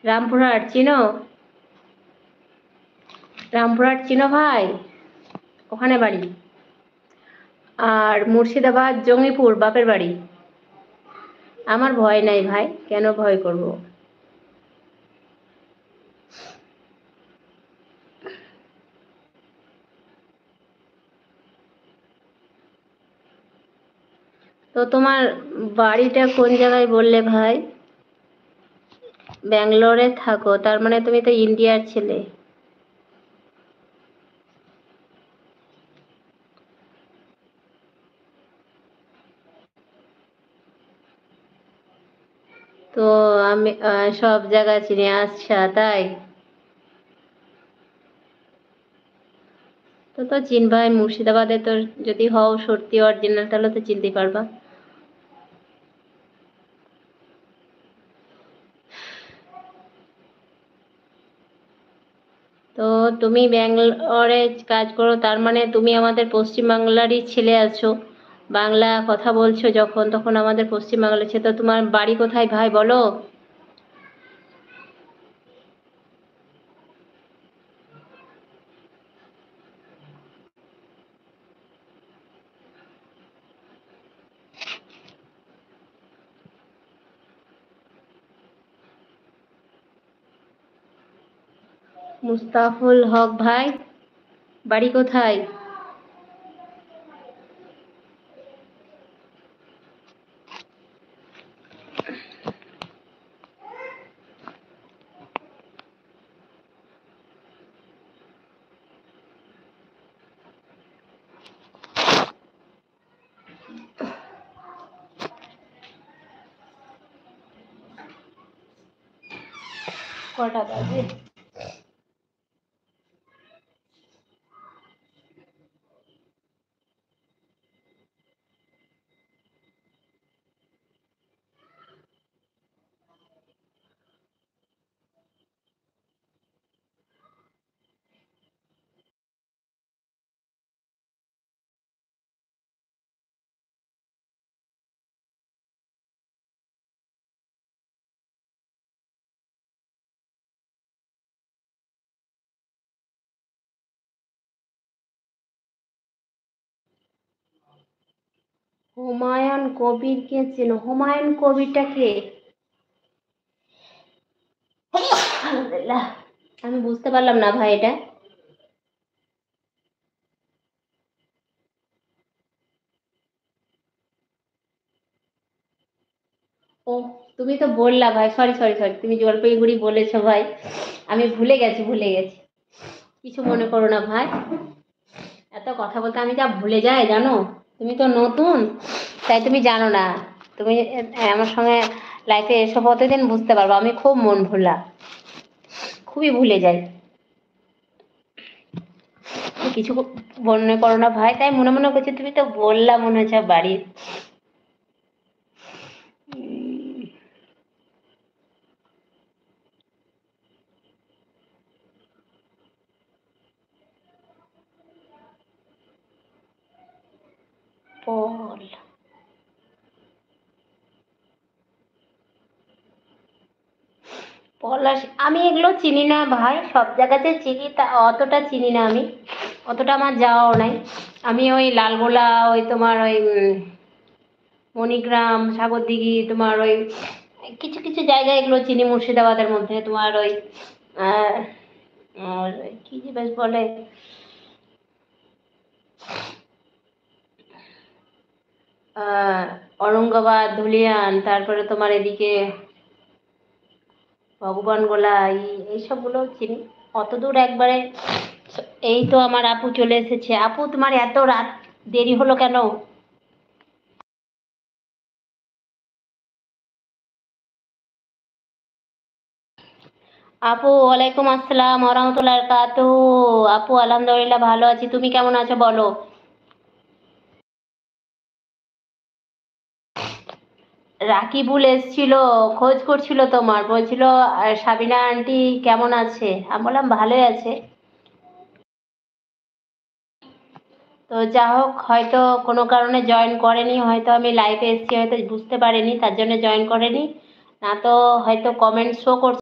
রামপুরহাট চিনো? রামপুরহাট চিনো ভাই? ওখানে বাড়ি। আর মুর্শিদাবাদ জঙ্গিপুর বাপের বাড়ি। আমার ভয় নাই ভাই, কেন ভয় করব? তো তোমার বাড়িটা কোন জায়গায় বললে ভাই? ব্যাঙ্গালোরে থাকো, তার মানে তুমি তো ইন্ডিয়ার ছেলে। তো আমি সব জায়গা চিনি, আচ্ছা তাই। তো তো চিনবাই, মুর্শিদাবাদে তো যদি হও সত্যি অরিজিনাল তাহলে তো চিনতে পারবা। তো তুমি ব্যাঙ্গালোরে কাজ করো, তার মানে তুমি আমাদের পশ্চিমবাংলারই ছেলে আছো। বাংলা কথা বলছো যখন, তখন আমাদের পশ্চিমবাংলার ছেলে। তো তোমার বাড়ি কোথায় ভাই বলো? মুস্তাফুল হক ভাই, বাড়ি কোথায়? কটা বাজে? হুমায়ুন কবির কে চেনো? হুমায়ুন কবিরটা কে? আলহামদুলিল্লাহ, আমি বুঝতে পারলাম না ভাই এটা। ও, তুমি তো বললা ভাই, সরি সরি সরি, তুমি জলপাইগুড়ি বলেছো ভাই, আমি ভুলে গেছি। কিছু মনে করো না ভাই, এত কথা বলতে আমি যা ভুলে যাই জানো। তুমি তো নতুন, তাই তুমি জানো না। তুমি আমার সঙ্গে লাইফে এসো প্রতিদিন, বুঝতে পারবো আমি খুব মন ভোলা, খুবই ভুলে যাই। কিছু মনে করো না ভাই, তাই মনে মনে করছি তুমি তো বললা মনে হচ্ছে বাড়ির। বল। পলাশ, আমি এগুলো চিনি না ভাই, সব জায়গাতে চিনি তা অতটা চিনি না আমি, অতটা আমার যাওয়াও নাই। আমি ওই লালগোলা, ওই তোমার ওই মণিগ্রাম, সাগরদিঘি, তোমার ওই কিছু কিছু জায়গা এগুলো চিনি মুর্শিদাবাদের মধ্যে, তোমার ওই আহ, আর কি যে বেশ বলে, আহ, ঔরঙ্গাবাদ, ধুলিয়ান, তারপরে তোমার এদিকে ভগবান গোলা, এইসবগুলো চিনি। অত দূর একবারে। এই তো আমার আপু চলে এসেছে। আপু, তোমার এত রাত দেরি হলো কেন? আপু, ওয়ালাইকুম আসসালাম ওরহমতুল্লাহ কাতু। আপু আলহামদুলিল্লাহ ভালো আছি, তুমি কেমন আছো বলো? রাকিবুল এসছিল, খোঁজ করছিল তোমার, বলছিল সাবিনা আন্টি কেমন আছে। আমি বললাম ভালোই আছে। তো যা হোক, হয়তো কোনো কারণে জয়েন করেনি, হয়তো আমি লাইভে এসেছি হয়তো বুঝতে পারেনি, তার জন্য জয়েন করেনি। না তো হয়তো কমেন্ট শো করছে।